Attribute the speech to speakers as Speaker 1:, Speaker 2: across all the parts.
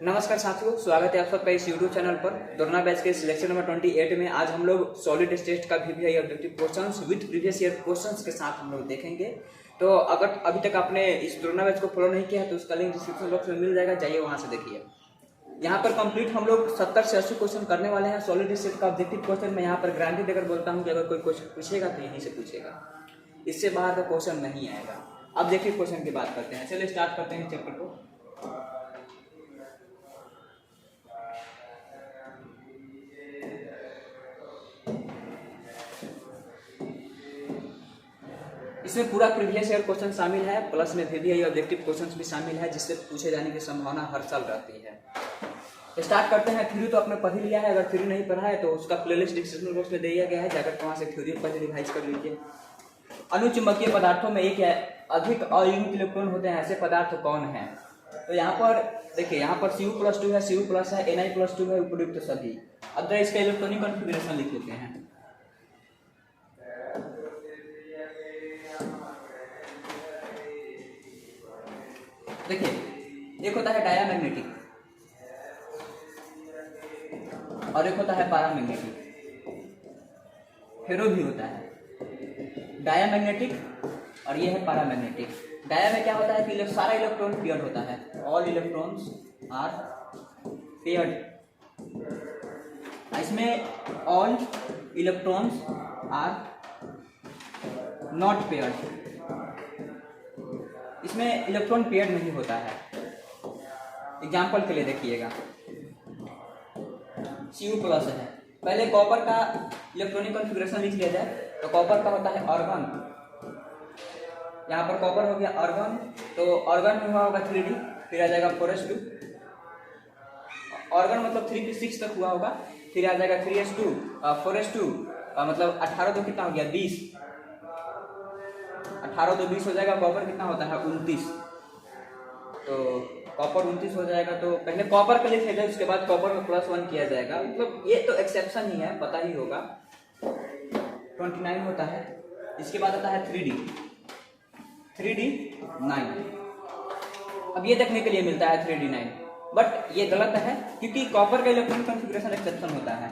Speaker 1: नमस्कार साथियों, स्वागत है आप सबका इस YouTube चैनल पर। दोरना बैच के सिलेक्शन नंबर 28 में आज हम लोग सॉलिड स्टेट का VVI objective questions with previous year questions के साथ हम लोग देखेंगे। तो अगर अभी तक आपने इस दोरना बैच को फॉलो नहीं किया है तो उसका लिंक डिस्क्रिप्शन बॉक्स में मिल जाएगा, जाइए वहां से देखिए। यहाँ पर कंप्लीट हम लोग 70 से 80 क्वेश्चन करने वाले हैं सॉलिड स्टेट का ऑब्जेक्टिव क्वेश्चन। मैं यहाँ पर गारंटी देकर बोलता हूँ कि अगर कोई क्वेश्चन पूछेगा तो यहीं से पूछेगा, इससे बाहर का क्वेश्चन नहीं आएगा। अब देखिए क्वेश्चन की बात करते हैं। चलिए स्टार्ट करते हैं चैप्टर को। इसमें पूरा प्रीवियस ईयर क्वेश्चन शामिल है, प्लस में VVI ऑब्जेक्टिव क्वेश्चंस भी शामिल है, जिससे पूछे जाने की संभावना हर साल रहती है। स्टार्ट करते हैं। थ्योरी तो आपने पढ़ ही लिया है, अगर थ्योरी नहीं पढ़ा है तो उसका प्लेलिस्ट डिस्क्रिप्शन बॉक्स में दिया गया है, जाकर वहां से थ्योरी पहले रिवाइज कर लीजिए। अनुचुंबकीय पदार्थों में एक या अधिक अयुग्मित इलेक्ट्रॉन होते हैं, ऐसे पदार्थ कौन है? तो यहाँ पर देखिए, यहाँ पर Cu+2 है, Cu+ है, Na+2 है, उपयुक्त सभी। अब इसका इलेक्ट्रॉनिक कॉन्फ़िगरेशन लिख लेते हैं। देखिए, एक होता है डायामैग्नेटिक और एक होता है पैरामैग्नेटिक। फेरो भी होता है डायामैग्नेटिक और ये है पैरामैग्नेटिक। डाया में क्या होता है कि सारा इलेक्ट्रॉन पेयर्ड होता है, ऑल इलेक्ट्रॉन्स आर पेयर्ड। इसमें all electrons are not paired, इसमें इलेक्ट्रॉन पेयर नहीं होता है। एग्जाम्पल के लिए देखिएगा, Cu+ है। पहले कॉपर का इलेक्ट्रॉनिक कॉन्फ़िगरेशन लिख लिया जाए तो कॉपर का होता है ऑर्गन। यहाँ पर कॉपर हो गया ऑर्गन, तो ऑर्गन में हुआ होगा 3D, फिर आ जाएगा 4s2। ऑर्गन मतलब 3 से 6 तक हुआ होगा, फिर आ जाएगा 3s2 4s2 मतलब 18 तो कितना हो गया 20, 18 तो 20 हो जाएगा। कॉपर कितना होता है 29, तो कॉपर 29 हो जाएगा। तो पहले कॉपर का लिख लेते हैं, उसके बाद कॉपर में +1 किया जाएगा। मतलब ये तो एक्सेप्शन ही है, पता ही होगा। 29 होता है। इसके बाद आता है 3D9। अब ये देखने के लिए मिलता है 3D9, बट ये गलत है क्योंकि कॉपर का इलेक्ट्रॉनिक कॉन्फ़िगरेशन एक्सेप्शन होता है।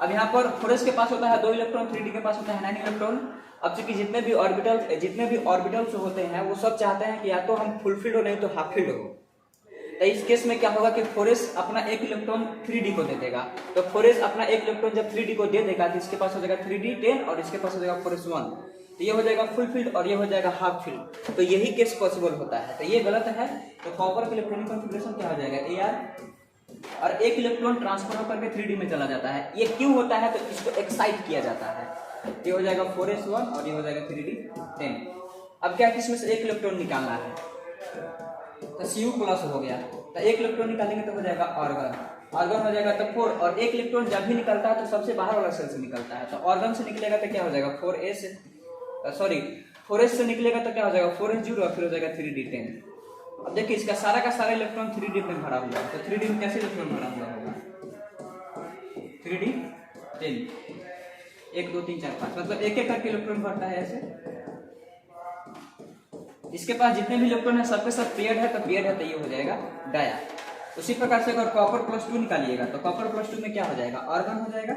Speaker 1: अब यहाँ पर 4s के पास होता है 2 इलेक्ट्रॉन, 3D के पास होता है 9 इलेक्ट्रॉन। अब चूंकि जितने भी ऑर्बिटल्स होते हैं वो सब चाहते हैं कि या तो हम फुलफिल्ड हो नहीं तो हाफ फिल्ड हो। तो इस केस में क्या होगा कि 4s अपना एक इलेक्ट्रॉन 3D को दे देगा। तो 4s अपना एक इलेक्ट्रॉन जब 3D को दे देगा तो इसके पास हो जाएगा 3D10 और इसके पास हो जाएगा 4s1। तो ये हो जाएगा फुल फील्ड और ये हो जाएगा हाफ फील्ड। तो यही केस पॉसिबल होता है, तो ये गलत है। तो कॉपर का इलेक्ट्रॉनिक कॉन्फ़िगरेशन क्या हो जाएगा Ar, और एक इलेक्ट्रॉन ट्रांसफर होकर के 3D में चला जाता है। ये क्यों होता है? तो इसको एक्साइट किया जाता है। ये हो जाएगा 4s1 और ये हो जाएगा 3D10। अब क्या किसमें से एक इलेक्ट्रॉन निकालना है? तो Cu+ हो गया, तो एक इलेक्ट्रॉन निकालेंगे तो हो जाएगा ऑर्गन हो जाएगा तो 4, और एक इलेक्ट्रॉन जब भी निकलता है तो सबसे बाहर वाला सेल से निकलता है। तो ऑर्गन से निकलेगा तो क्या हो जाएगा 4s से निकलेगा तो क्या हो जाएगा 4s0 और फिर हो जाएगा 3D10। अब देखिए, इसका सारा का सारा इलेक्ट्रॉन 3D में भरा हुआ है, तो 3D में कैसे इलेक्ट्रॉन भरा हुआ होगा 3D10, 1 2 3 4 5, मतलब एक एक करके इलेक्ट्रॉन भरता है ऐसे। इसके पास जितने भी इलेक्ट्रॉन है सबके सब पेयर्ड है, तो पेयर्ड है तो ये हो जाएगा डाया। उसी प्रकार से अगर कॉपर+2 निकालिएगा तो कॉपर+2 में क्या हो जाएगा ऑर्गन हो जाएगा।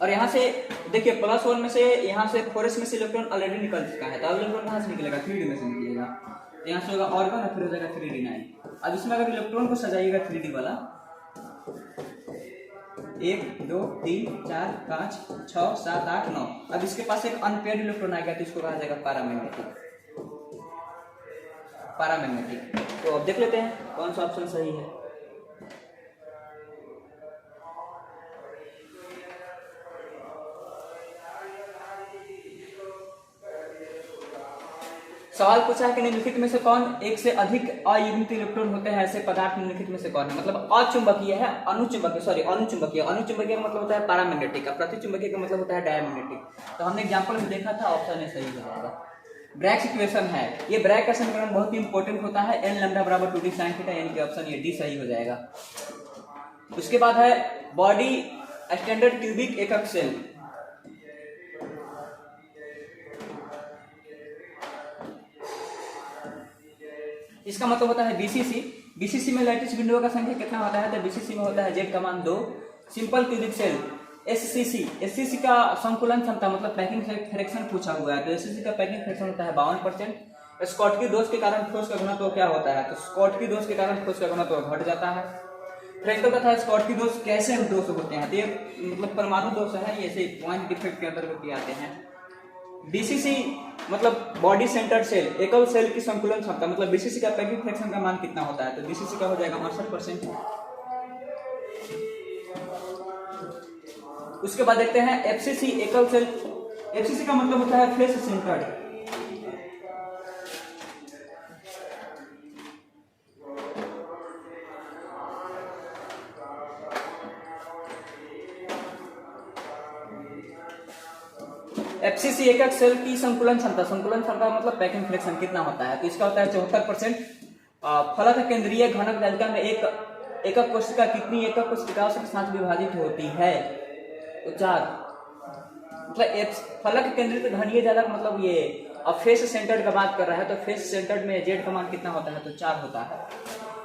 Speaker 1: और यहाँ से देखिए +1 में से यहाँ से 4s में से इलेक्ट्रॉन ऑलरेडी निकल चुका है, तो अब इलेक्ट्रॉन कहाँ से निकलेगा 3D में से निकलेगा। तो यहाँ से होगा ऑर्गन और फिर हो जाएगा 3D9। अब इसमें अगर इलेक्ट्रॉन को सजाइएगा 3D वाला 1 2 3 4 5 6 7 8 9, अब इसके पास एक अनपेयर्ड इलेक्ट्रॉन आएगा तो इसको कहा जाएगा पैरामैग्नेटिक। तो अब देख लेते हैं कौन सा ऑप्शन सही है। सवाल पूछा है कि निम्नलिखित में से कौन एक से अधिक अयुग्मित इलेक्ट्रॉन होते हैं, ऐसे पदार्थ निम्नलिखित में से कौन है? मतलब अचुंबकीय है, अनुचुंबकीय का मतलब होता है पैरामैग्नेटिक, प्रतिचुंबकीय का मतलब होता है डायामैग्नेटिक। तो हमने एग्जांपल में देखा था, ऑप्शन ए सही हो जाएगा। ब्रैग इक्वेशन है, ये ब्रैग का समीकरण बहुत ही इंपॉर्टेंट होता है, n लैम्डा बराबर 2d sin थीटा, यानी कि ऑप्शन ये डी सही हो जाएगा। उसके बाद है बॉडी स्टैंडर्ड क्यूबिक एकक सेल। इसका मतलब होता है बीसीसी। बीसीसी में लैटिस विंडो का संख्या कितना होता है? तो बीसीसी में होता है जेड का मान 2। Simple cubic cell SCC, SCC का संकुलन क्षमता मतलब पैकिंग फ्रैक्शन पूछा हुआ है, तो एससीसी का पैकिंग फ्रैक्शन होता है 52%। स्कॉटकी दोष के कारण ठोस का घनत्व क्या होता है? तो स्कॉटकी दोष के कारण ठोस का घनत्व घट जाता है। फ्रेंकल का था स्कॉटकी दोष कैसे दोष होते हैं? तो ये मतलब परमाणु दोष है, ये ऐसे पॉइंट डिफेक्ट के अंतर्गत आते हैं। बीसीसी मतलब बॉडी सेंटर्ड सेल, एकल सेल की संकुलन क्षमता मतलब बीसीसी का पैकिंग फ्रैक्शन का मान कितना होता है? तो बीसीसी का हो जाएगा 68%। उसके बाद देखते हैं एफसीसी, एकल सेल। एफसीसी का मतलब होता है फेस सेंटर्ड। एफसीसी एकक सेल की संकुलन क्षमता, संकुलन क्षमता मतलब पैकिंग फ्रैक्शन कितना होता है? तो इसका होता है 74%। फलक केंद्रीय घनक तालिका में एक एकक कोशिका कितनी एकक कोशिकाओं के साथ विभाजित होती है? तो 4। मतलब फलक केंद्रित घनीय जालक मतलब ये अब फेस सेंटर्ड का बात कर रहा है, तो फेस सेंटर्ड में जेड का मान कितना होता है? तो 4 होता है।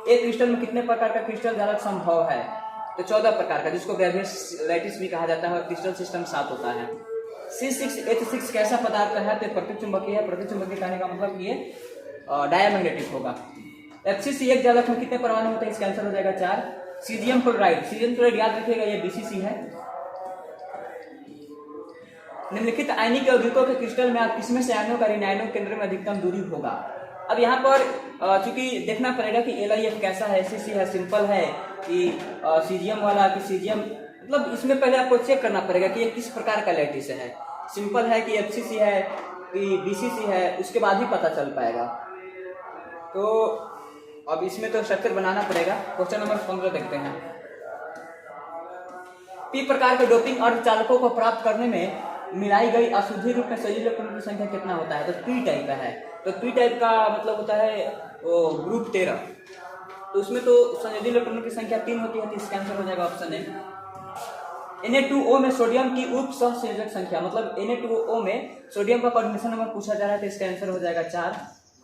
Speaker 1: एक क्रिस्टल में कितने प्रकार का क्रिस्टल जालक संभव है? तो 14 प्रकार का, जिसको ग्रेवियस लैटिस भी कहा जाता है, और क्रिस्टल सिस्टम 7 होता है। C6H6 कैसा पदार्थ है? तो प्रतिचुंबकीय है। प्रतिचुंबकीय कहने का मतलब ये डायमैग्नेटिक होगा। एफसीसी एक जालक में कितने परमाणु होते हैं? इसका आंसर हो जाएगा 4। सीजियम क्लोराइड, सीजियम क्लोराइड याद रखिएगा ये बीसीसी है। निम्नलिखित आयनिक यौगिकों के क्रिस्टल में आप किसमें से आयनों का ऋण आयनों केंद्र में अधिकतम दूरी होगा? अब यहाँ पर चूंकि देखना पड़ेगा कि LIF कैसा है, एससीसी है, सिंपल है कि सीजियम वाला कि सीजियम, मतलब इसमें पहले आपको चेक करना पड़ेगा कि ये किस प्रकार का लैटिस है, सिंपल है कि एफसीसी है कि बीसीसी है, उसके बाद ही पता चल पाएगा। तो अब इसमें तो स्ट्रक्चर बनाना पड़ेगा। क्वेश्चन नंबर 15 देखते हैं। पी प्रकार के डोपिंग अर्धचालकों को प्राप्त करने में मिलाई गई अशुद्धि रूप में सजीव इलेक्ट्रॉनों की संख्या कितना होता है? तो पी टाइप का है, तो पी टाइप का मतलब होता है वो ग्रुप 13, तो उसमें तो संयोजी इलेक्ट्रॉनों की संख्या 3 होती है, तो इसका आंसर हो जाएगा ऑप्शन ए। Na2O में सोडियम की उप सहसंयोजक संख्या मतलब Na2O में सोडियम का कोऑर्डिनेशन नंबर पूछा जा रहा है, तो इसका आंसर हो जाएगा 4।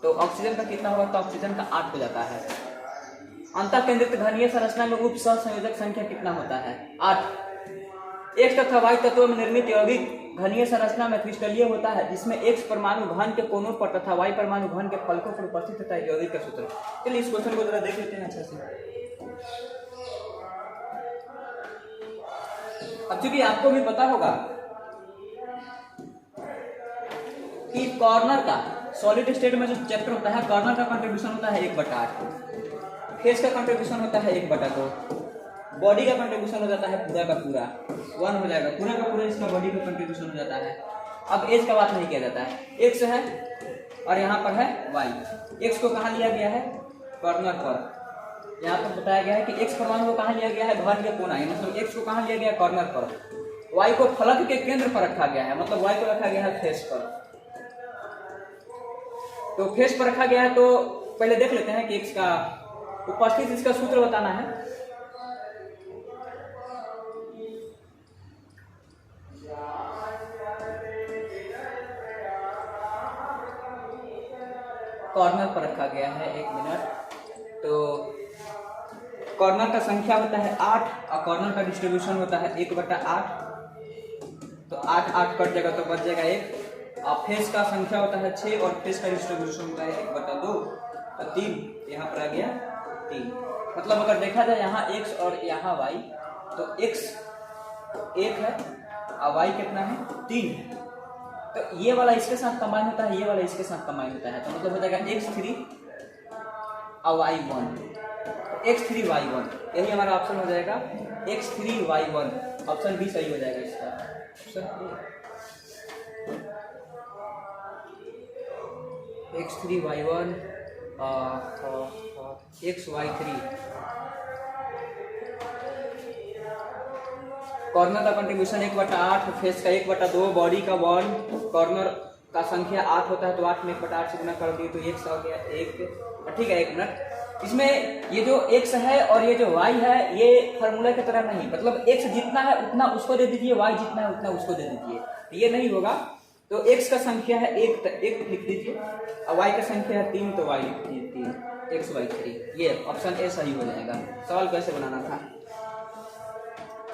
Speaker 1: तो ऑक्सीजन का कितना होगा? तो ऑक्सीजन का 8 हो जाता है। अंतः केंद्रित घनीय संरचना में उप सहसंयोजक संख्या कितना होता है? 8। X तथा Y तत्वों में निर्मित यौगिक घनीय संरचना में क्रिस्टलीय होता है, जिसमें X परमाणु घन के कोनों पर तथा Y परमाणु घन के फलकों पर उपस्थित होता है यौगिक का सूत्र। चलिए इस क्वेश्चन को जरा देख लेते हैं अच्छा से। अब चूंकि आपको भी पता होगा कि कॉर्नर का सॉलिड स्टेट में जो चैप्टर होता है, कॉर्नर का कंट्रीब्यूशन होता है 1/8, फेस का कंट्रीब्यूशन होता है 1/2, बॉडी का कंट्रीब्यूशन हो जाता है पूरा का पूरा 1 हो जाएगा, पूरा का पूरा इसका बॉडी का कंट्रीब्यूशन हो जाता है। अब एज का बात नहीं किया जाता है, एक्स है और यहाँ पर है वाई। एक्स को कहाँ लिया गया है? कॉर्नर पर। यहाँ पर बताया गया है कि एक्स परमाणु को कहाँ लिया गया है? घन के कोना, मतलब एक्स को कहाँ लिया गया है? कॉर्नर पर। वाई को फलक के केंद्र पर रखा गया है, मतलब वाई को रखा गया है फेस पर। तो फेस पर रखा गया है, तो पहले देख लेते हैं कि एक्स का उपस्थित इसका सूत्र बताना है। कॉर्नर पर रखा गया है, 1 मिनट। तो कॉर्नर का संख्या होता है 8 और कॉर्नर का डिस्ट्रीब्यूशन होता है 1/8, तो 8 कट जाएगा तो बच जाएगा 1। और फेस का संख्या होता है 6 और फेस का डिस्ट्रीब्यूशन होता है 1/2, तो 3 यहाँ पर आ गया 3। मतलब अगर देखा जाए यहाँ x और यहाँ y, तो x 1 है और y कितना है? 3 है। तो ये वाला इसके साथ कंबाइन होता है, ये वाला इसके साथ कंबाइन होता है, तो मतलब हो जाएगा x3 और y1, x3y1, यही हमारा ऑप्शन हो जाएगा x3y1। ऑप्शन बी सही हो जाएगा इसका, option A x3y1 xy3। Corner का कंट्रीब्यूशन 1/8, फेस का 1/2, बॉडी का 1, कॉर्नर का संख्या 8 होता है, तो 8 में 1/8 से गुना कर दिए तो x आ गया 1। ठीक है, 1 मिनट। इसमें ये जो x है और ये जो y है, ये फार्मूला की तरह नहीं, मतलब x जितना है उतना उसको दे दीजिए, y जितना है उतना उसको दे दीजिए, ये नहीं होगा। तो x का संख्या है 1 लिख दीजिए और y का संख्या है 3, तो y लिख दीजिए 3। x/3। ये ऑप्शन ए सही हो जाएगा। सवाल कैसे बनाना था?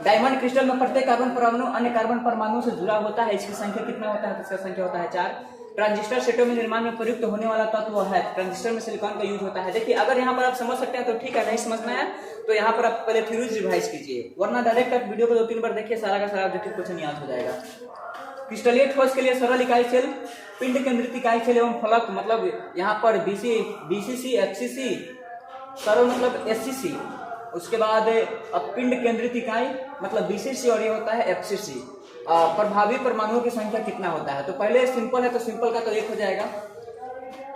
Speaker 1: डायमंड क्रिस्टल में प्रत्येक कार्बन परमाणु अन्य कार्बन परमाणु से जुड़ा होता है, इसकी संख्या कितना होता है? तो इसका संख्या होता है 4। ट्रांजिस्टर सेटों में निर्माण में प्रयुक्त होने वाला तत्व है, ट्रांजिस्टर में सिलिकॉन का यूज होता है। देखिए अगर यहाँ पर आप समझ सकते हैं तो ठीक है, नहीं समझना है तो यहाँ पर आप पहले थ्योरीज रिवाइज कीजिए, वरना डायरेक्ट आप वीडियो को 2-3 बार देखिए, सारा का सारा ऑब्जेक्टिव क्वेश्चन याद हो जाएगा। क्रिस्टलीय ठोस के लिए सरल इकाई सेल, पिंड केंद्रित इकाई सेल एवं फलक, मतलब यहाँ पर बीसीसी, एफसीसी, सरल मतलब एससीसी, उसके बाद अब पिंड केंद्रित इकाई मतलब बीसीसी और ये होता है एफसीसी। प्रभावी परमाणुओं की संख्या कितना होता है? तो पहले सिंपल है तो सिंपल का तो 1 हो जाएगा,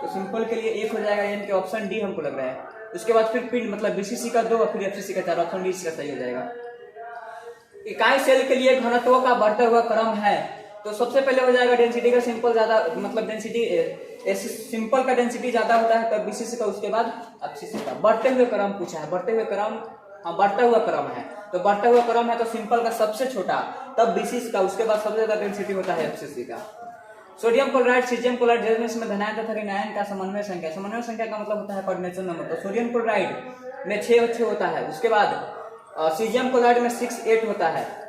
Speaker 1: तो सिंपल के लिए 1 हो जाएगा, यानी कि ऑप्शन डी हमको लग रहा है। उसके बाद फिर पिंड मतलब बीसीसी का 2 और फिर एफसीसी का 4, ऑप्शन डी इसका सही हो जाएगा। इकाई सेल के लिए घनत्व का बढ़ता हुआ क्रम है, तो सबसे पहले हो जाएगा डेंसिटी का सिंपल ज्यादा, मतलब डेंसिटी सिंपल का डेंसिटी ज्यादा होता है तब बीसीसी का, उसके बाद एफसीसी का। बढ़ते हुए क्रम पूछा है, बढ़ते हुए क्रम, हाँ बढ़ता हुआ क्रम है, तो बढ़ता हुआ क्रम है तो सिंपल का सबसे छोटा, तब बीसीसी का, उसके बाद सबसे ज्यादा डेंसिटी होता है एफसीसी का। Sodium chloride, caesium chloride resonance में धनायन तथा ऋणायन का समन्वय संख्या, समन्वय संख्या का मतलब होता है कोऑर्डिनेशन नंबर, तो सोडियम क्लोराइड में 6 होता है, उसके बाद सीजियम क्लोराइड में 6-8 होता है,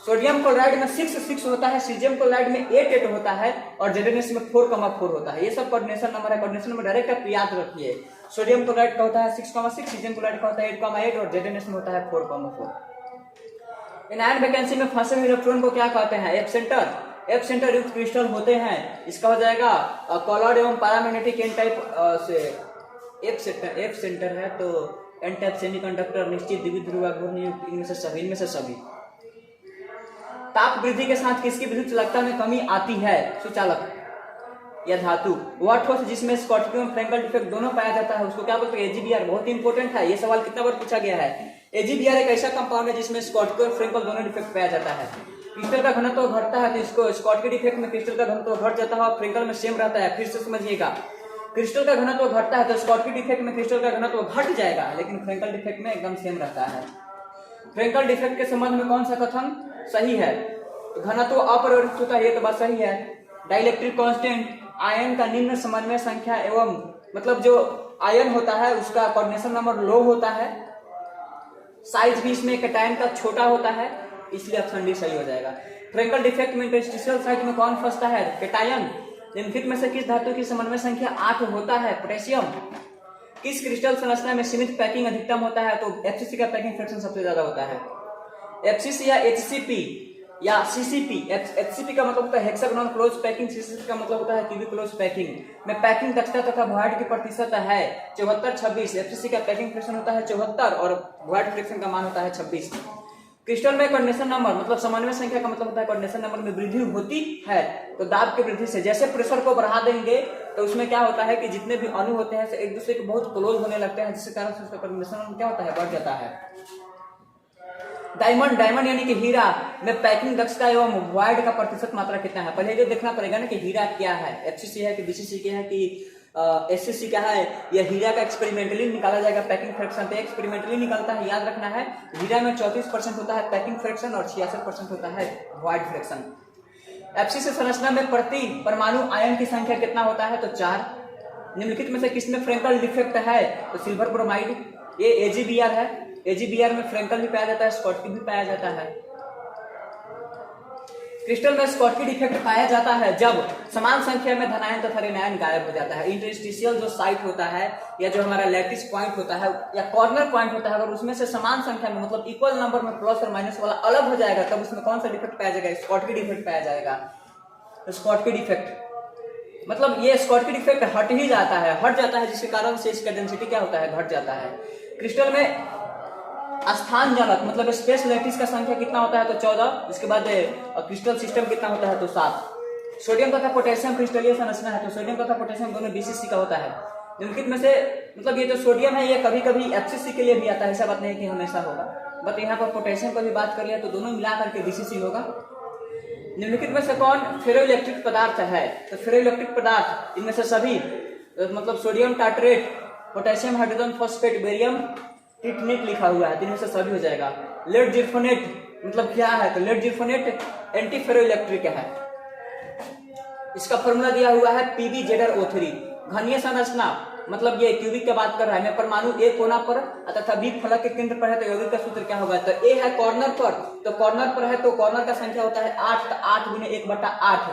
Speaker 1: सोडियम क्लोराइड में 6 होता है, सीजियम क्लोराइड में 8 होता है और जेडेनेस में 4,4 होता है। ये सब कोऑर्डिनेशन नंबर है, कोऑर्डिनेशन नंबर डायरेक्ट आप याद रखिए। सोडियम क्लोराइड का होता है 6,6, सीजियम क्लोराइड का होता है 8,8 और जेडेनेस में होता है 4,4। एनायन वैकेंसी में फंसे हुए इलेक्ट्रॉन को क्या कहते हैं? एफ सेंटर युक्त क्रिस्टल होते हैं, इसका हो जाएगा कॉलर्ड एवं पैरामैग्नेटिक एन टाइप से। एफ सेंटर है तो एन टाइप सेमीकंडक्टर, निश्चित द्विध्रुव घूर्णन युक्त, इनमें से सभी। ताप वृद्धि के साथ किसकी विद्युत चालकता में कमी आती है? सुचालक या धातु। वह ठोस जिसमें स्कॉटकी एवं फ्रैंकल डिफेक्ट दोनों पाया जाता है उसको क्या बोलते हैं? एजीबीआर। बहुत इंपॉर्टेंट है, ये सवाल कितना बार पूछा गया है। एजीबीआर एक ऐसा कंपाउंड है जिसमें स्कॉटकी और फ्रैंकल दोनों डिफेक्ट पाया जाता है। क्रिस्टल का घनत्व घटता है तो इसको स्कॉटकी डिफेक्ट में क्रिस्टल का घनत्व घट जाता है और फ्रैंकल में सेम रहता है। फिर से समझिएगा, क्रिस्टल का घनत्व घटता है तो स्कॉटकी डिफेक्ट में क्रिस्टल का घनत्व घट जाएगा, लेकिन फ्रैंकल डिफेक्ट में एकदम सेम रहता है। फ्रैंकल डिफेक्ट के संबंध में कौन सा कथन सही है? घनत्व अपरिवर्तित होता है, ये तो बात सही है। डाइलेक्ट्रिक कांस्टेंट, आयन का निम्न समन्वय संख्या एवं मतलब जो आयन होता है उसका कोऑर्डिनेशन नंबर लो होता है, साइज भी इसमें कैटायन का छोटा होता है, इसलिए ऑप्शन डी सही हो जाएगा। फ्रैंकल डिफेक्ट में इंटरस्टिशियल साइट में कौन फंसता है? कैटायन। निम्नलिखित में से किस धातु की समन्वय संख्या 8 होता है? पोटेशियम। किस क्रिस्टल संरचना में सीमित पैकिंग अधिकतम होता है? तो एफसीसी का पैकिंग फ्रैक्शन सबसे ज्यादा होता है। एफसीसी या एचसीपी या सीसीपी। एचसीपी का मतलब होता है हेक्सागोनल क्लोज पैकिंग, सीसीपी का मतलब होता है क्यूबिक क्लोज पैकिंग में पैकिंग दक्षता तथा वॉइड की प्रतिशत है 74-26। एफसीसी का पैकिंग फ्रैक्शन होता है 74 और वॉइड फ्रैक्शन का मान होता है 26। क्रिस्टल में कोऑर्डिनेशन नंबर मतलब समन्वय संख्या का मतलब होता है कोऑर्डिनेशन नंबर में वृद्धि होती है तो दाब की वृद्धि से। जैसे प्रेशर को बढ़ा देंगे तो उसमें क्या होता है कि जितने भी अणु होते हैं एक दूसरे के बहुत क्लोज होने लगते हैं, जिसके कारण से उसका कोऑर्डिनेशन नंबर क्या होता है? बढ़ जाता है। डायमंड यानी कि हीरा में पैकिंग दक्षता एवं वॉइड का प्रतिशत मात्रा कितना है? पहले ये देखना पड़ेगा ना कि हीरा क्या है, एफसीसी है कि बीसीसी क्या है कि एससीसी क्या है। यह हीरा का एक्सपेरिमेंटली निकाला जाएगा पैकिंग फ्रैक्शन, तो एक्सपेरिमेंटली निकलता है, याद रखना है। हीरा में 34% होता है पैकिंग फ्रैक्शन और 66% होता है वॉइड फ्रैक्शन। एफसीसी संरचना में प्रति परमाणु आयन की संख्या कितना होता है? तो 4। निम्नलिखित में से किसमें फ्रैंकल डिफेक्ट है? तो सिल्वर ब्रोमाइड। ये एजीबीआर है, एजीबीआर में फ्रैंकल भी पाया जाता है, स्कॉटकी भी पाया जाता है। क्रिस्टल में स्कॉटकी डिफेक्ट पाया जाता है जब समान संख्या में धनायन तथा ऋणायन गायब हो जाता है। इंटरस्टिशियल जो साइट होता है या जो हमारा लैटिस पॉइंट होता है या कॉर्नर पॉइंट होता है, अगर उसमें से समान संख्या में मतलब इक्वल नंबर में प्लस और माइनस वाला अलग हो जाएगा तब उसमें कौन सा डिफेक्ट पाया जाएगा? स्कॉटकी डिफेक्ट पाया जाएगा। स्कॉटकी डिफेक्ट मतलब ये स्कॉटकी डिफेक्ट हट जाता है जिसके कारण से इसका डेंसिटी क्या होता है? घट जाता है। क्रिस्टल में स्थान जनक मतलब स्पेस लैटिस का संख्या कितना होता है? तो 14। इसके बाद क्रिस्टल सिस्टम कितना होता है? तो 7। सोडियम तथा पोटेशियम क्रिस्टलीय संरचना है, तो सोडियम तथा पोटेशियम दोनों बीसीसी का होता है। निम्नलिखित में से मतलब ये जो सोडियम है ये कभी कभी एफसीसी के लिए भी आता है, ऐसा बात नहीं कि हमेशा होगा, बट यहाँ पर पोटेशियम की भी बात कर लिया तो दोनों मिला करके बीसीसी होगा। निम्नलिखित में से कौन फेरोइलेक्ट्रिक पदार्थ है? तो फेरोइलेक्ट्रिक पदार्थ इनमें से सभी मतलब sodium tartrate, potassium hydrogen phosphate, barium titanate लिखा हुआ है, इनमें से सभी हो जाएगा। लेड जिरफोनेट मतलब क्या है? तो लेड जिरफोनेट एंटी फेरोइलेक्ट्रिक है, इसका फॉर्मूला दिया हुआ है PbZrO3। घनीय संरचना मतलब ये क्यूबिक की बात कर रहा है, मैं परमाणु ए कोना पर तथा बी फलक के केंद्र पर है, तो यौगिक का सूत्र क्या होगा, तो ए है कॉर्नर पर, तो कॉर्नर पर है तो कॉर्नर का संख्या होता है 8, तो 8 गुने 1/8,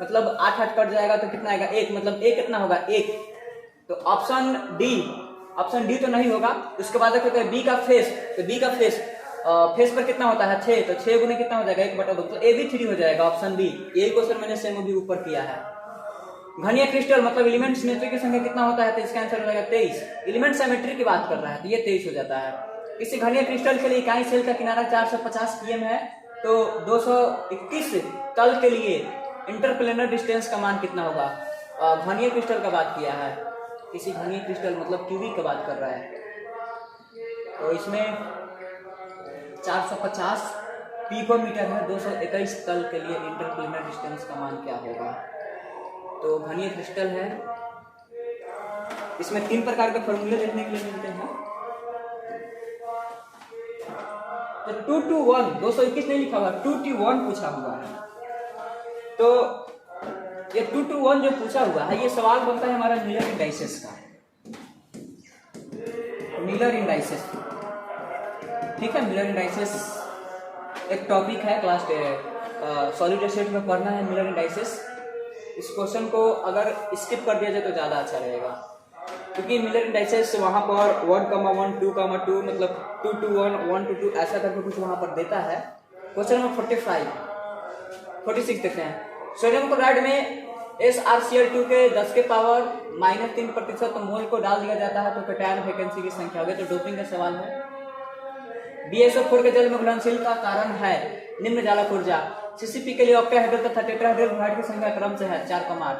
Speaker 1: मतलब 8 कट जाएगा तो कितना आएगा 1, मतलब ए कितना होगा 1। तो ऑप्शन डी तो नहीं होगा। उसके बाद देखते हैं बी का फेस, तो बी का फेस पर कितना होता है 6, तो 6 गुने कितना हो जाएगा 1/2, तो ए भी 3 हो जाएगा, ऑप्शन बी। यही क्वेश्चन मैंने सेम भी ऊपर किया है। घनीय क्रिस्टल मतलब एलिमेंट सिमेट्री की संख्या कितना होता है, तो इसका आंसर हो जाएगा 23। एलिमेंट सिमेट्री की बात कर रहा है तो ये 23 हो जाता है। किसी घनीय क्रिस्टल के लिए इकाई सेल का किनारा 450 pm है, तो 221 तल के लिए इंटरप्लेनर डिस्टेंस का मान कितना होगा। घनीय क्रिस्टल का बात किया है, किसी घनीय क्रिस्टल मतलब क्यूबिक की बात कर रहा है, तो इसमें 450 पिकोमीटर है, 221 तल के लिए इंटरप्लेनर डिस्टेंस का मान क्या होगा। तो घनीय क्रिस्टल है, इसमें 3 प्रकार के फॉर्मूले देखने के लिए मिलते हैं। तो 2 to 1 221 नहीं लिखा हुआ, 2 to 1 पूछा हुआ है। तो ये 2 to 1 जो पूछा हुआ है, ये सवाल बनता है हमारा मिलर इंडाइसेस का, मिलर इंडाइसेस, ठीक है। मिलर इंडाइसेस एक टॉपिक है, क्लास सॉलिड स्टेट में पढ़ना है मिलर इंडाइसेस। इस क्वेश्चन को अगर स्किप कर दिया जाए तो ज़्यादा अच्छा रहेगा, क्योंकि मिलर इंडाइसेस वहाँ पर 1,1 2,2 मतलब 2 to 1 1 to 2 ऐसा करके कुछ वहाँ पर देता है। क्वेश्चन नंबर 46 देखते हैं। सोडियम क्लोराइड में SrCl2 के 10 के पावर -3% मोल को डाल दिया जाता है, तो कैटायन वैकेंसी की संख्या होगी। तो डोपिंग का सवाल है। BSO4 के जल में घुलनशील का कारण है निम्न जालक ऊर्जा। CCP के लिए ऑक्टाहेड्रल तथा टेट्राहेड्रल क्लोराइड की संख्या क्रम से है 4,8।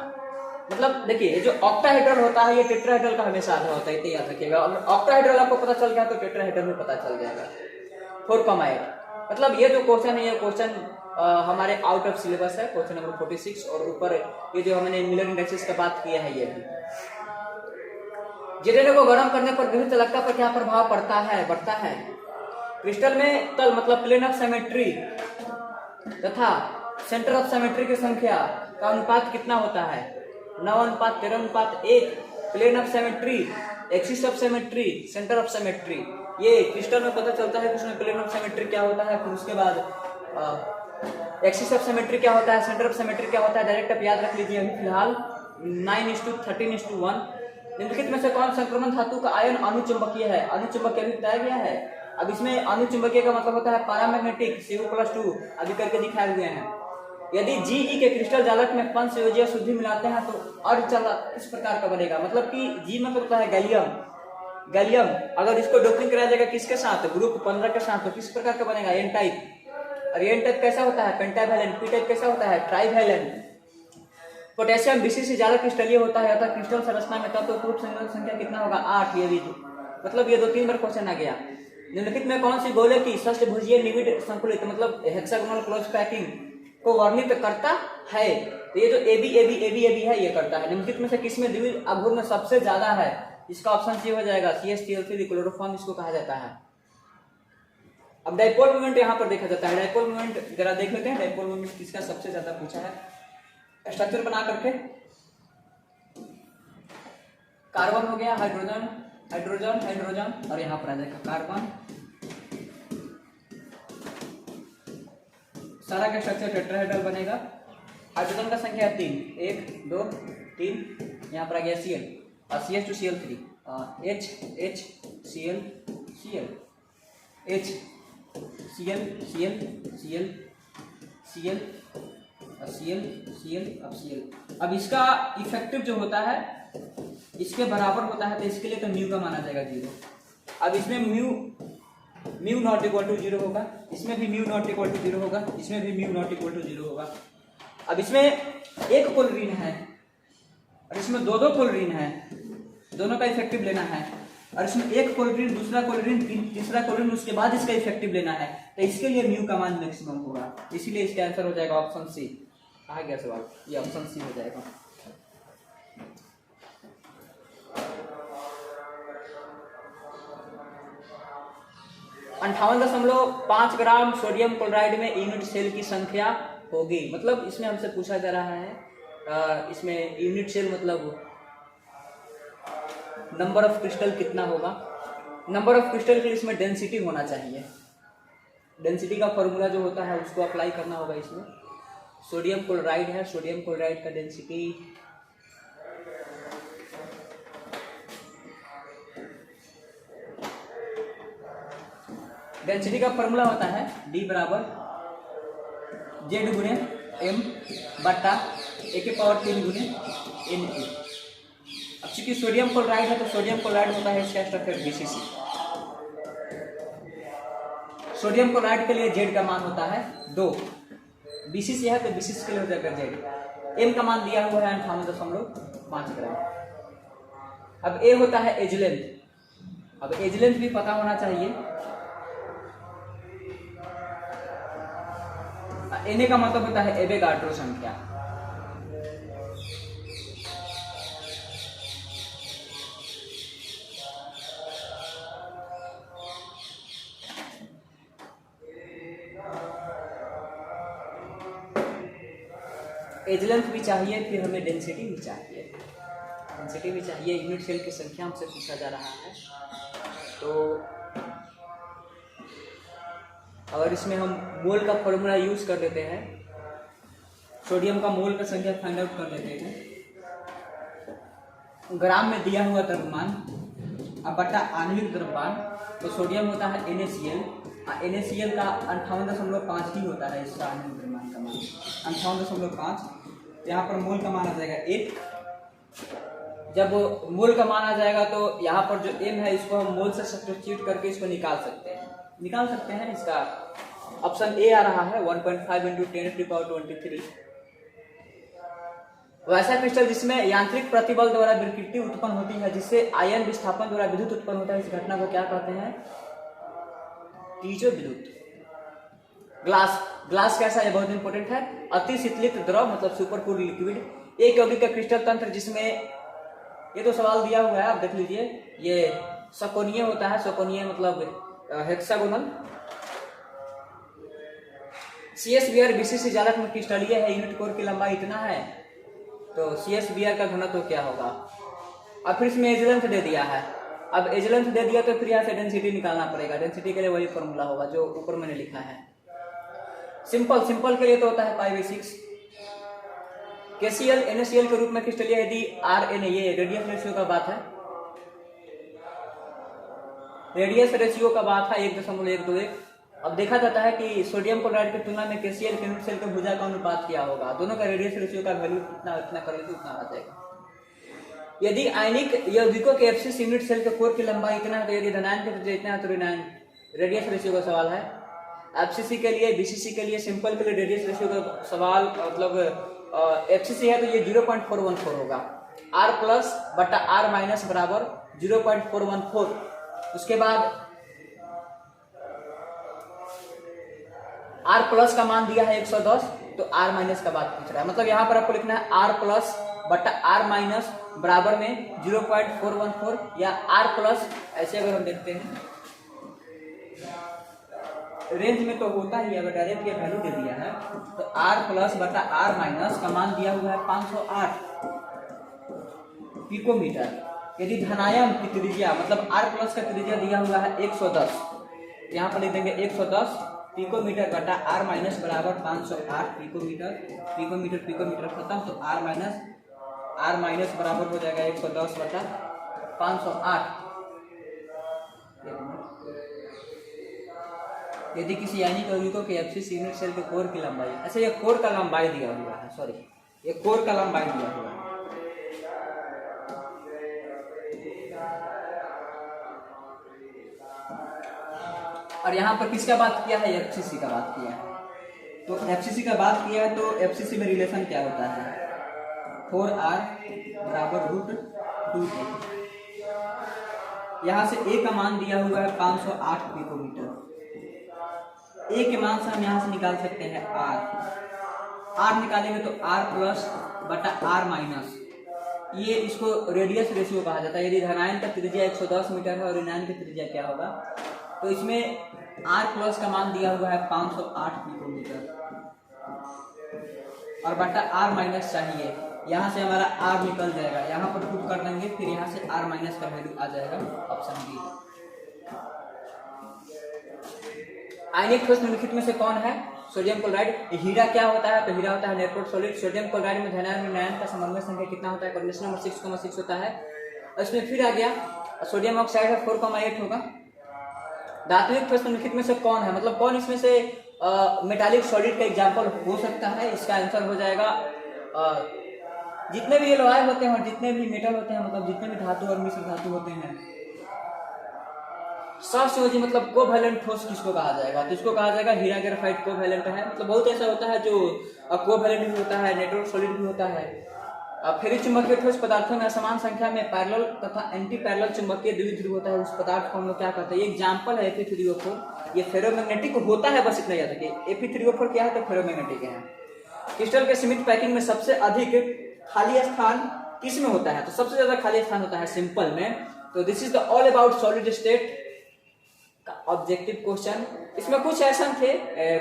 Speaker 1: मतलब देखिए जो ऑक्टाहेड्रल होता है ये टेट्राहेड्रल का हमेशा आधा होता है, इतना याद रखिएगा। और ऑक्टाहेड्रल आपको पता चल गया तो टेट्राहेड्रल में पता चल जाएगा 4,8। मतलब ये जो क्वेश्चन है, ये क्वेश्चन हमारे आउट ऑफ सिलेबस है, क्वेश्चन नंबर 46। और ऊपर ये जो हमने मिलर इंडाइसेस का बात किया है, ये भी जिरेनियम को गर्म करने पर विभिन्न चालकता पर क्या प्रभाव पड़ता है, बढ़ता है। क्रिस्टल में तल मतलब प्लेन ऑफ सिमेट्री तथा सेंटर ऑफ सिमेट्री की संख्या का अनुपात कितना होता है, 9:13:1। Plane of symmetry, axis of symmetry, centre of symmetry, ये क्रिस्टल में पता चलता है कि उसमें प्लेन ऑफ सिमेट्री क्या होता है, फिर उसके बाद एक्सिस ऑफ सिमेट्री क्या होता है, सेंटर ऑफ सिमेट्री क्या होता है, डायरेक्ट आप याद रख लीजिए। अभी फिलहाल 9:13:1। निम्नलिखित में से कौन संक्रमण धातु का आयन अनुचुंबकीय है, अनुचुंबकीय भी बताया गया है। अब इसमें अनुचुंबकीय का मतलब होता है पैरामैग्नेटिक, Cu+2 अभी करके दिखाए हुए हैं। यदि Ge के क्रिस्टल जालक में पंचयोजीय शुद्धि मिलाते हैं तो अर्धचालक किस प्रकार का बनेगा। मतलब कि G मतलब होता है गैलियम, अगर इसको डोपिंग कराया जाएगा किसके साथ, ग्रुप 15 के साथ, तो किस प्रकार का बनेगा, एन टाइप। और एन टाइप कैसा होता है, पेंटावैलेंट। पी टाइप कैसा होता है, ट्राइवैलेंट। पोटेशियम विशिष्ट जालक क्रिस्टलीय होता है, अतः क्रिस्टल संरचना में तत्व ग्रुप संख्या कितना होगा, 8। ये भी मतलब ये 2-3 बार क्वेश्चन आ गया। निम्नलिखित में कौन सी गोले की षष्ठभुजीय निविड संकुलित मतलब हेक्सागोनल क्लोज पैकिंग को वर्णित करता है। तो ये जो AB है ये करता है। निम्नलिखित में से किसमें द्विविध आघूर्ण सबसे ज्यादा है, इसका ऑप्शन सी हो जाएगा CH3 क्लोरोफॉर्म इसको कहा जाता है। अब डाइपोल मोमेंट यहाँ पर देखा जाता है। डाइपोल मोमेंट जरा देख लेते हैं, डाइपोल मोमेंट किसका सबसे ज्यादा पूछा है। स्ट्रक्चर बना करके कार्बन हो गया, हाइड्रोजन और यहाँ पर आ जाएगा कार्बन। सारा का स्ट्रक्चर टेट्राहेड्रल बनेगा। हाइड्रोजन का संख्या है 3, 1 2 3। यहाँ पर आ गया Cl और CH2Cl3, HCl अब Cl। अब इसका इफेक्टिव जो होता है इसके बराबर होता है, तो इसके लिए तो म्यू का माना जाएगा 0। अब इसमें म्यू नॉट इक्वल टू 0 होगा, इसमें भी म्यू नॉट इक्वल टू 0 होगा, इसमें भी म्यू नॉट इक्वल टू 0 होगा। अब इसमें एक क्लोरीन है और इसमें 2 क्लोरीन है, दोनों का इफेक्टिव लेना है। और इसमें एक क्लोरीन, दूसरा क्लोरीन, तीसरा क्लोरीन, उसके बाद इसका इफेक्टिव लेना है, तो इसके लिए म्यू का मान मैक्सिमम होगा। इसीलिए इसका आंसर हो जाएगा ऑप्शन सी। आ गया सवाल, ये ऑप्शन सी हो जाएगा। (58.5 ग्राम सोडियम क्लोराइड में यूनिट सेल की संख्या होगी। मतलब इसमें हमसे पूछा जा रहा है, इसमें यूनिट सेल मतलब नंबर ऑफ क्रिस्टल कितना होगा? नंबर ऑफ क्रिस्टल के लिए इसमें डेंसिटी होना चाहिए। डेंसिटी का फॉर्मूला जो होता है उसको अप्लाई करना होगा इसमें। सोडियम क्लोराइड है, सोडियम क्लोराइड का डेंसिटी का फॉर्मूला होता है D बराबर Z गुणे M बट्टा A⁻3 गुणे Na। अब चूंकि सोडियम क्लोराइड है तो सोडियम क्लोराइड होता है इसका स्ट्रक्चर BCC। सोडियम क्लोराइड के लिए Z का मान होता है 2, BCC है तो BCC के लिए हो जाएगा Z। M का मान दिया हुआ है 58.5 ग्राम। अब A होता है एज लेंथ। अब एज लेंथ भी पता होना चाहिए। Na का मतलब होता है एवोगाड्रो संख्या। एज लेंथ भी चाहिए, फिर हमें डेंसिटी भी चाहिए। डेंसिटी भी चाहिए, यूनिट सेल की संख्या हमसे पूछा जा रहा है। तो अगर इसमें हम मोल का फॉर्मूला यूज कर लेते हैं, सोडियम का मोल का संख्या फाइंड आउट कर लेते हैं, ग्राम में दिया हुआ द्रव्यमान अब बटा आणविक द्रव्यमान, तो सोडियम होता है NaCl। NaCl का 58.5 ही होता है इसका आणविक द्रव्यमान का मान 58.5। यहाँ पर मोल का मान आ जाएगा 1। जब मोल का मान आ जाएगा तो यहाँ पर जो M है इसको हम मोल से सब्स्टिट्यूट करके इसको निकाल सकते हैं। इसका ऑप्शन ए आ रहा है 1.5 × 10⁻23। वैसा क्रिस्टल जिसमें यांत्रिक प्रतिबल द्वारा विकृति उत्पन्न होती है, जिससे आयन विस्थापन द्वारा विद्युत उत्पन्न होता है, इस घटना को क्या कहते हैं? पीजो विद्युत। ग्लास कैसा है? बहुत इंपॉर्टेंट है। अति शीतलित द्रव मतलब सुपरकूल लिक्विड। एक यौगिक का क्रिस्टल तंत्र जिसमें, ये तो सवाल दिया हुआ है, आप देख लीजिए। ये सकोनीय होता है, सकोनीय मतलब हेक्सागोनल। CSBr BCC जालक में क्रिस्टलीय है, यूनिट कोर की लंबाई इतना है, तो CSBr का घनत्व तो क्या होगा? अब फिर इसमें एज लेंथ दे दिया है। अब एज लेंथ दे दिया तो फिर यहाँ से डेंसिटी निकालना पड़ेगा। डेंसिटी के लिए वही फॉर्मूला होगा जो ऊपर मैंने लिखा है। सिंपल के लिए तो होता है π/6। KCl NaCl के रूप में क्रिस्टलीय यदि RNA, ये रेडियस रेशियो का बात है, रेडियस रेशियो का बात है 1.121। अब देखा जाता है कि सोडियम क्लोराइड की तुलना में KCl के यूनिट सेल के भुजा का अनुपात क्या होगा। दोनों का रेडियस रेशियो का वैल्यू इतना करें तो उतना आ जाएगा। यदि आयनिक यौगिकों के FCC यूनिट सेल के कोर की लंबाई इतना है, तो यदि धनायन की त्रिज्या इतना है तो ऋणायन रेडियस रेशियो का सवाल है। FCC के लिए, BCC के लिए, सिंपल के लिए रेडियस रेशियो का सवाल मतलब FCC है तो ये 0.414 होगा। R प्लस बटा R माइनस बराबर 0.414। उसके बाद R प्लस का मान दिया है 110, तो R माइनस का बात पूछ रहा है। मतलब यहाँ पर आपको लिखना है R प्लस बटा R माइनस बराबर में 0.414 या R प्लस। ऐसे अगर हम देखते हैं रेंज में तो होता ही है, अगर डायरेक्ट ये वैल्यू दे दिया है तो R प्लस बटा R माइनस का मान दिया हुआ है 508 पिकोमीटर। यदि धनायन की त्रिज्या मतलब R प्लस का त्रिज्या दिया हुआ है 110, यहाँ पर लिख देंगे 110 पिकोमीटर बटा R माइनस बराबर 508 पिकोमीटर खत्म, तो R माइनस बराबर हो जाएगा 110 बटा 508। यदि किसी यानी यौगिकों के FCC यूनिट सेल के कोर की लंबाई, अच्छा ये कोर का लंबाई दिया हुआ है, सॉरी ये कोर का लंबाई दिया हुआ है। और यहाँ पर किसका बात किया है? FCC का बात किया है। तो FCC का बात किया है तो FCC में रिलेशन क्या होता है? 4R बराबर √2a। यहाँ से A का मान दिया हुआ है 508 पिकोमीटर। A के मान से हम यहाँ से निकाल सकते हैं R निकालेंगे तो R प्लस बटा R माइनस, ये इसको रेडियस रेशियो कहा जाता है। यदि धनायन का त्रिज्या 110 मीटर है और ऋणायन की त्रिज्या क्या होगा, तो इसमें R प्लस का मान दिया हुआ है 508 पिकोमीटर और बटा R माइनस चाहिए यहाँ से हमारा r निकल जाएगा, यहाँ पर पुट कर देंगे, फिर यहाँ से r माइनस का वैल्यू आ जाएगा ऑप्शन बी। आयनिक ठोस निम्नलिखित में से कौन है? Sodium chloride. हीरा क्या होता है? तो हीरा होता है नेटवर्क सॉलिड। सोडियम क्लोराइड में धनायन और ऋणायन का समन्वय संख्या कितना होता है? कोऑर्डिनेशन नंबर 6,6 होता है। इसमें फिर आ गया सोडियम ऑक्साइड है 4,8 होगा। धात्विक ठोस निम्नलिखित में से कौन है, मतलब कौन इसमें से मेटालिक सॉलिड का एग्जाम्पल हो सकता है? इसका आंसर हो जाएगा जितने भी ये लोहाय होते हैं और जितने भी मेटल होते हैं, मतलब जितने भी धातु और मिश्र धातु होते हैं, सहसंयोजी मतलब कोवैलेंट ठोस किसको कहा जाएगा? तो इसको कहा जाएगा हीरा ग्रेफाइट कोवैलेंट है। मतलब बहुत ऐसा होता है जो कोवैलेंट भी होता है, नेटवर्क सॉलिड भी होता है। फेरिक चुंबकीय ठोस पदार्थों में असमान संख्या में पैरेलल तथा एंटी पैरेलल चुंबकीय द्विध्रुव होता है, उस पदार्थ को हम लोग क्या कहते हैं? ये एग्जाम्पल है Fe3O4। ये फेरोमैग्नेटिक होता है, बस इतना याद रखिए। Fe3O4 क्या है? तो फेरोमैग्नेटिक है। क्रिस्टल के सीमित पैकिंग में सबसे अधिक खाली स्थान किस में होता है? तो सबसे ज्यादा खाली स्थान होता है सिंपल में। तो this is the all about solid state का ऑब्जेक्टिव क्वेश्चन। इसमें कुछ ऐसा थे,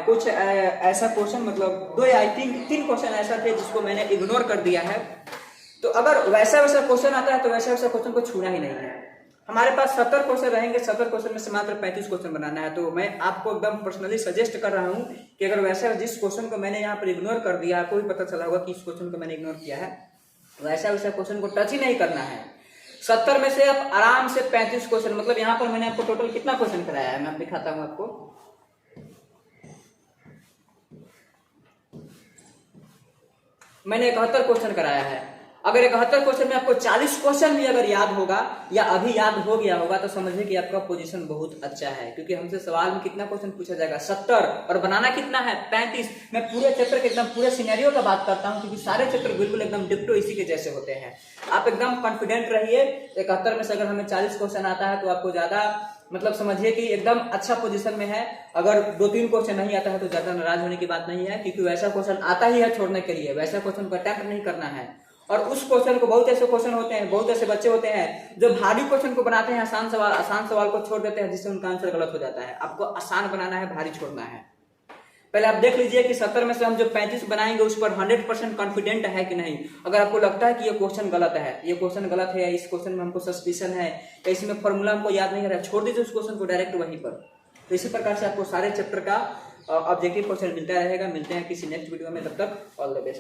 Speaker 1: कुछ ऐसा क्वेश्चन, मतलब दो या तीन क्वेश्चन ऐसा थे जिसको मैंने इग्नोर कर दिया है। तो अगर वैसा क्वेश्चन आता है तो वैसा क्वेश्चन को छूना ही नहीं है। हमारे पास 70 क्वेश्चन रहेंगे, 70 क्वेश्चन में से मात्र 35 क्वेश्चन बनाना है। तो मैं आपको एकदम पर्सनली सजेस्ट कर रहा हूं कि अगर वैसा जिस क्वेश्चन को मैंने यहाँ पर इग्नोर कर दिया, आपको भी पता चला होगा कि इस क्वेश्चन को मैंने इग्नोर किया है, वैसा क्वेश्चन को टच ही नहीं करना है। 70 में से आप आराम से 35 क्वेश्चन, मतलब यहाँ पर मैंने आपको टोटल कितना क्वेश्चन कराया है, मैं दिखाता हूँ आपको। मैंने 71 क्वेश्चन कराया है। अगर 71 क्वेश्चन में आपको 40 क्वेश्चन भी अगर याद होगा या अभी याद हो गया होगा तो समझिए कि आपका पोजीशन बहुत अच्छा है, क्योंकि हमसे सवाल में कितना क्वेश्चन पूछा जाएगा? 70, और बनाना कितना है? 35। मैं पूरे चैप्टर के एकदम पूरे सिनेरियो का बात करता हूं, क्योंकि सारे चैप्टर बिल्कुल एकदम डिप्टो इसी के जैसे होते हैं। आप एकदम कॉन्फिडेंट रहिए। 71 में से अगर हमें 40 क्वेश्चन आता है तो आपको ज्यादा, मतलब समझिए कि एकदम अच्छा पोजीशन में है। अगर 2-3 क्वेश्चन नहीं आता है तो ज्यादा नाराज होने की बात नहीं है, क्योंकि वैसा क्वेश्चन आता ही है छोड़ने के लिए, वैसा क्वेश्चन को अटेम्प्ट नहीं करना है। और उस क्वेश्चन को, बहुत ऐसे क्वेश्चन होते हैं, बहुत ऐसे बच्चे होते हैं जो भारी क्वेश्चन को बनाते हैं, आसान सवाल को छोड़ देते हैं, जिससे उनका आंसर गलत हो जाता है। आपको आसान बनाना है, भारी छोड़ना है। पहले आप देख लीजिए कि 70 में से हम जो 35 बनाएंगे उस पर 100% कॉन्फिडेंट है कि नहीं। अगर आपको लगता है कि ये क्वेश्चन गलत है, ये क्वेश्चन गलत है, या इस क्वेश्चन में हमको सस्पिशन है, या इसमें फॉर्मूला हमको याद नहीं आ रहा है, छोड़ दीजिए उस क्वेश्चन को डायरेक्ट वहीं पर। तो इसी प्रकार से आपको सारे चैप्टर का ऑब्जेक्टिव क्वेश्चन मिलता रहेगा। मिलते हैं किसी नेक्स्ट वीडियो में, तब तक ऑल द बेस्ट।